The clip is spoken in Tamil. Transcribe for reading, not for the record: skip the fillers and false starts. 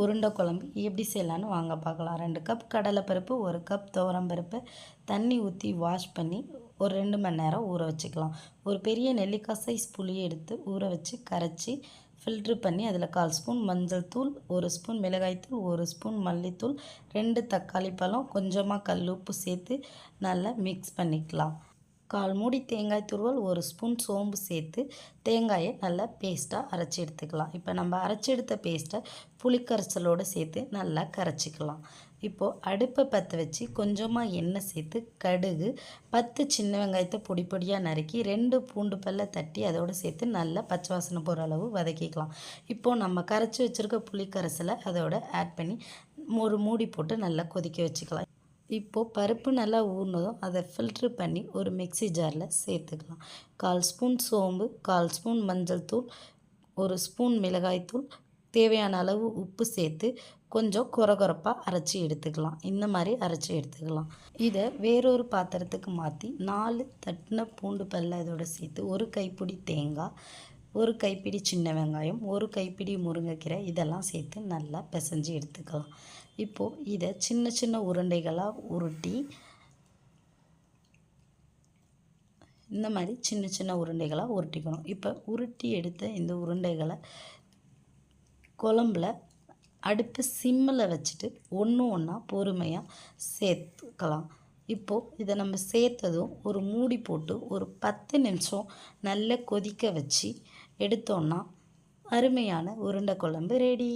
உருண்டை குழம்பு எப்படி செய்யலான்னு வாங்க பார்க்கலாம். 2 கப் கடலைப்பருப்பு, 1 கப் துவரம்பருப்பு தண்ணி ஊற்றி வாஷ் பண்ணி ஒரு 2 மணி நேரம் ஊற வச்சுக்கலாம். ஒரு பெரிய நெல்லிக்காய் சைஸ் புளியை எடுத்து ஊற வச்சு கரைச்சி ஃபில்ட்ரு பண்ணி அதில் 1/4 ஸ்பூன் மஞ்சள் தூள், 1 ஸ்பூன் மிளகாய்த்தூள், 1 ஸ்பூன் மல்லித்தூள், 2 தக்காளி பழம், கொஞ்சமாக கல் உப்பு சேர்த்து நல்லா மிக்ஸ் பண்ணிக்கலாம். 1/4 மூடி தேங்காய் துருவல், 1 ஸ்பூன் சோம்பு சேர்த்து தேங்காயை நல்லா பேஸ்ட்டாக அரைச்சி எடுத்துக்கலாம். இப்போ நம்ம அரைச்சி எடுத்த பேஸ்ட்டை புளிக்கரைசலோடு சேர்த்து நல்லா கரைச்சிக்கலாம். இப்போது அடுப்பை பற்ற வச்சு கொஞ்சமாக எண்ணெய் சேர்த்து கடுகு, 10 சின்ன வெங்காயத்தை பொடி பொடியாக நறுக்கி 2 பூண்டு பல்லை தட்டி அதோடு சேர்த்து நல்லா பச்சை வாசனை போகிற அளவு வதக்கிக்கலாம். இப்போது நம்ம கரைச்சி வச்சுருக்க புளிக்கரைசலை அதோட ஆட் பண்ணி ஒரு மூடி போட்டு நல்லா கொதிக்க வச்சுக்கலாம். இப்போது பருப்பு நல்லா ஊறினதும் அதை ஃபில்ட்ரு பண்ணி ஒரு மிக்ஸி ஜாரில் சேர்த்துக்கலாம். 1/4 ஸ்பூன் சோம்பு, 1/4 ஸ்பூன் மஞ்சள் தூள், 1 ஸ்பூன் மிளகாய்த்தூள், தேவையான அளவு உப்பு சேர்த்து கொஞ்சம் கொரகொரப்பாக அரைச்சி எடுத்துக்கலாம். இந்த மாதிரி அரைச்சி எடுத்துக்கலாம். இதை வேறொரு பாத்திரத்துக்கு மாற்றி 4 தட்டின பூண்டு பல்லை இதோடு சேர்த்து 1 கைப்பிடி தேங்காய், 1 கைப்பிடி சின்ன வெங்காயம், 1 கைப்பிடி முருங்கைக்கீரை இதெல்லாம் சேர்த்து நல்லா பிசைஞ்சு எடுத்துக்கலாம். இப்போது இதை சின்ன சின்ன உருண்டைகளாக உருட்டி இந்த மாதிரி சின்ன சின்ன உருண்டைகளாக உருட்டிக்கணும். இப்போ உருட்டி எடுத்த இந்த உருண்டைகளை குழம்புல அடுப்பு சிம்மில் வச்சுட்டு ஒன்று ஒன்றா பொறுமையாக சேர்த்துக்கலாம். இப்போது இதை நம்ம சேர்த்ததும் ஒரு மூடி போட்டு ஒரு 10 நிமிஷம் நல்லா கொதிக்க வச்சு எடுத்தோன்னா அருமையான உருண்டை குழம்பு ரெடி.